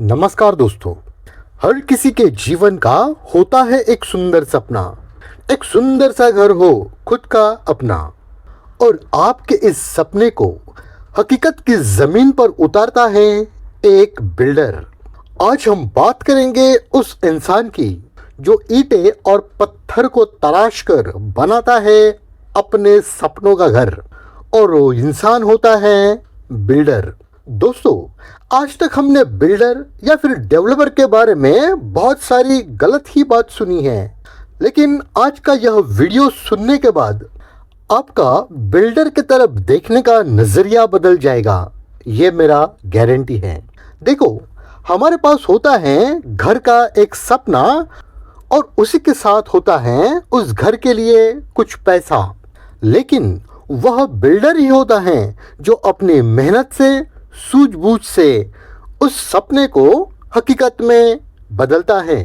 नमस्कार दोस्तों। हर किसी के जीवन का होता है एक सुंदर सपना, एक सुंदर सा घर हो खुद का अपना। और आपके इस सपने को हकीकत की जमीन पर उतारता है एक बिल्डर। आज हम बात करेंगे उस इंसान की जो ईंटें और पत्थर को तराश कर बनाता है अपने सपनों का घर, और वो इंसान होता है बिल्डर। दोस्तों, आज तक हमने बिल्डर या फिर डेवलपर के बारे में बहुत सारी गलत ही बात सुनी है, लेकिन आज का यह वीडियो सुनने के बाद आपका बिल्डर की तरफ देखने का नजरिया बदल जाएगा, ये मेरा गारंटी है। देखो, हमारे पास होता है घर का एक सपना और उसी के साथ होता है उस घर के लिए कुछ पैसा, लेकिन वह बिल्डर ही होता है जो अपनी मेहनत से, सूझबूझ से उस सपने को हकीकत में बदलता है।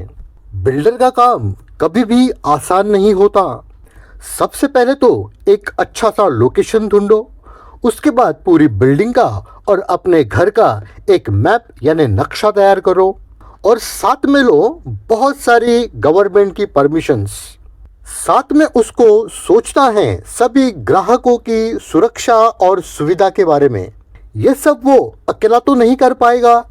बिल्डर का काम कभी भी आसान नहीं होता। सबसे पहले तो एक अच्छा सा लोकेशन ढूंढो, उसके बाद पूरी बिल्डिंग का और अपने घर का एक मैप यानी नक्शा तैयार करो, और साथ में लो बहुत सारी गवर्नमेंट की परमिशंस। साथ में उसको सोचना है सभी ग्राहकों की सुरक्षा और सुविधा के बारे में। ये सब वो अकेला तो नहीं कर पाएगा,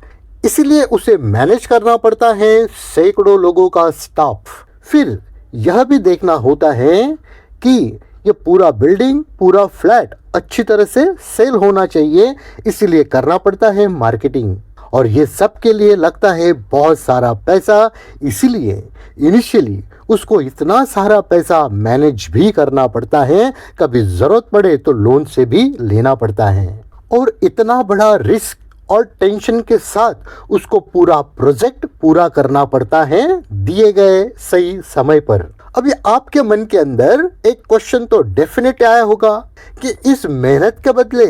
इसलिए उसे मैनेज करना पड़ता है सैकड़ों लोगों का स्टाफ। फिर यह भी देखना होता है कि ये पूरा बिल्डिंग, पूरा फ्लैट अच्छी तरह से सेल होना चाहिए, इसलिए करना पड़ता है मार्केटिंग, और ये सब के लिए लगता है बहुत सारा पैसा। इसीलिए इनिशियली उसको इतना सारा पैसा मैनेज भी करना पड़ता है, कभी ज़रूरत पड़े तो लोन से भी लेना पड़ता है। और इतना बड़ा रिस्क और टेंशन के साथ उसको पूरा प्रोजेक्ट पूरा करना पड़ता है दिए गए सही समय पर। अभी आपके मन के अंदर एक क्वेश्चन तो डेफिनेट आया होगा कि इस मेहनत के बदले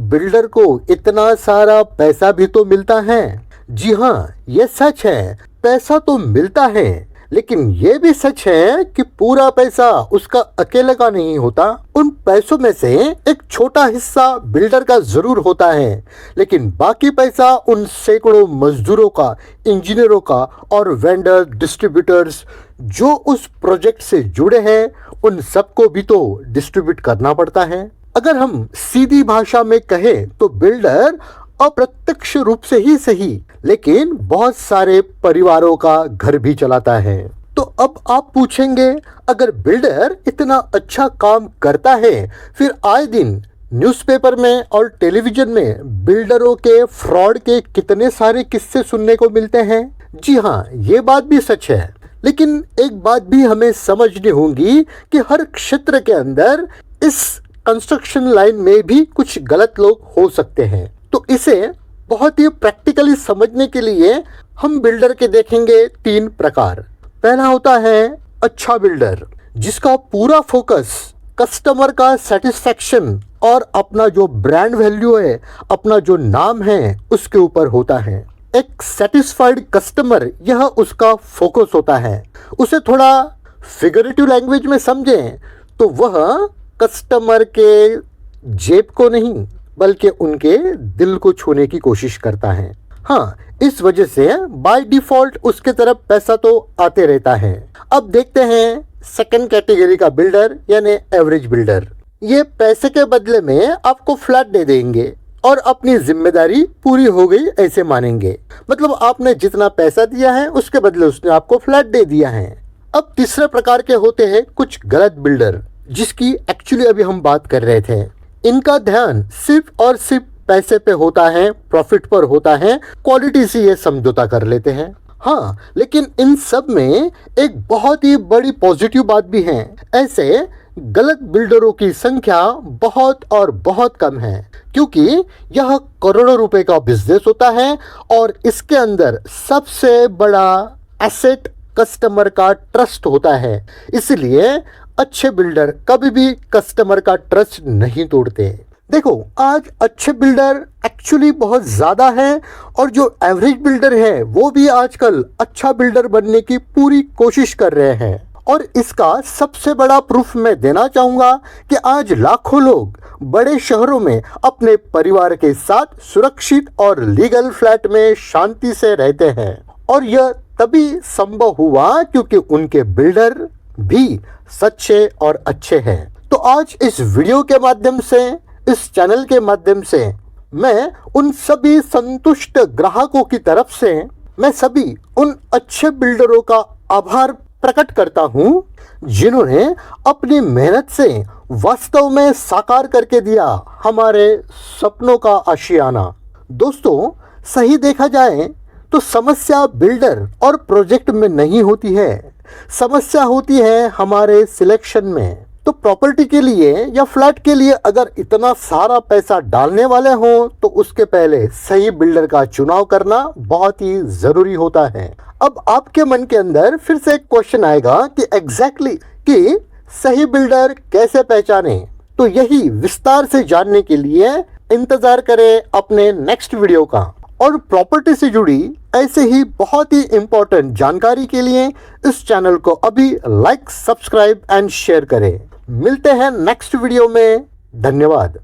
बिल्डर को इतना सारा पैसा भी तो मिलता है। जी हाँ, ये सच है, पैसा तो मिलता है, लेकिन ये भी सच है कि पूरा पैसा उसका अकेले का नहीं होता। उन पैसों में से एक छोटा हिस्सा बिल्डर का जरूर होता है, लेकिन बाकी पैसा उन सैकड़ों मजदूरों का, इंजीनियरों का और वेंडर, डिस्ट्रीब्यूटर्स जो उस प्रोजेक्ट से जुड़े हैं, उन सबको भी तो डिस्ट्रीब्यूट करना पड़ता है। अगर हम सीधी भाषा में कहें तो बिल्डर अप्रत्यक्ष रूप से ही सही, लेकिन बहुत सारे परिवारों का घर भी चलाता है। तो अब आप पूछेंगे, अगर बिल्डर इतना अच्छा काम करता है, फिर आए दिन न्यूज़पेपर में और टेलीविजन में बिल्डरों के फ्रॉड के कितने सारे किस्से सुनने को मिलते हैं। जी हाँ, ये बात भी सच है, लेकिन एक बात भी हमें समझनी होगी कि हर क्षेत्र के अंदर इस कंस्ट्रक्शन लाइन में भी कुछ गलत लोग हो सकते हैं। तो इसे बहुत ही प्रैक्टिकली समझने के लिए हम बिल्डर के देखेंगे तीन प्रकार। पहला होता है अच्छा बिल्डर, जिसका पूरा फोकस कस्टमर का सेटिस्फैक्शन और अपना जो ब्रांड वैल्यू है, अपना जो नाम है, उसके ऊपर होता है। एक सेटिस्फाइड कस्टमर, यह उसका फोकस होता है। उसे थोड़ा फिगरेटिव लैंग्वेज में समझें तो वह कस्टमर के जेब को नहीं बल्कि उनके दिल को छूने की कोशिश करता है। हाँ, इस वजह से बाय डिफॉल्ट उसके तरफ पैसा तो आते रहता है। अब देखते हैं सेकंड कैटेगरी का बिल्डर यानी एवरेज बिल्डर। ये पैसे के बदले में आपको फ्लैट दे देंगे और अपनी जिम्मेदारी पूरी हो गई ऐसे मानेंगे, मतलब आपने जितना पैसा दिया है उसके बदले उसने आपको फ्लैट दे दिया है। अब तीसरे प्रकार के होते हैं कुछ गलत बिल्डर, जिसकी एक्चुअली अभी हम बात कर रहे थे। इनका ध्यान सिर्फ और सिर्फ पैसे पे होता है, प्रॉफिट पर होता है, क्वालिटी से ये समझौता कर लेते हैं। हाँ, लेकिन इन सब में एक बहुत ही बड़ी पॉजिटिव बात भी है। ऐसे गलत बिल्डरों की संख्या बहुत और बहुत कम है, क्योंकि यह करोड़ों रुपए का बिजनेस होता है और इसके अंदर सबसे बड़ा एसेट कस्टमर का ट्रस्ट होता है। इसलिए अच्छे बिल्डर कभी भी कस्टमर का ट्रस्ट नहीं तोड़ते। देखो, आज अच्छे बिल्डर एक्चुअली बहुत ज़्यादा हैं, और जो एवरेज बिल्डर है वो भी आजकल अच्छा बिल्डर बनने की पूरी कोशिश कर रहे हैं। और इसका सबसे बड़ा प्रूफ मैं देना चाहूँगा कि आज लाखों लोग बड़े शहरों में अपने परिवार के साथ सुरक्षित और लीगल फ्लैट में शांति से रहते हैं। और यह तभी संभव हुआ क्योंकि उनके बिल्डर भी सच्चे और अच्छे हैं। तो आज इस वीडियो के माध्यम से, इस चैनल के माध्यम से मैं उन सभी संतुष्ट ग्राहकों की तरफ से मैं सभी उन अच्छे बिल्डरों का आभार प्रकट करता हूं जिन्होंने अपनी मेहनत से वास्तव में साकार करके दिया हमारे सपनों का आशियाना। दोस्तों, सही देखा जाए तो समस्या बिल्डर और प्रोजेक्ट में नहीं होती है, समस्या होती है हमारे सिलेक्शन में। तो प्रॉपर्टी के लिए या फ्लैट के लिए अगर इतना सारा पैसा डालने वाले हों तो उसके पहले सही बिल्डर का चुनाव करना बहुत ही जरूरी होता है। अब आपके मन के अंदर फिर से एक क्वेश्चन आएगा कि एग्जैक्टली कि सही बिल्डर कैसे पहचाने। तो यही विस्तार से जानने के लिए इंतजार करें अपने नेक्स्ट वीडियो का। और प्रॉपर्टी से जुड़ी ऐसे ही बहुत ही इंपॉर्टेंट जानकारी के लिए इस चैनल को अभी लाइक, सब्सक्राइब एंड शेयर करें। मिलते हैं नेक्स्ट वीडियो में। धन्यवाद।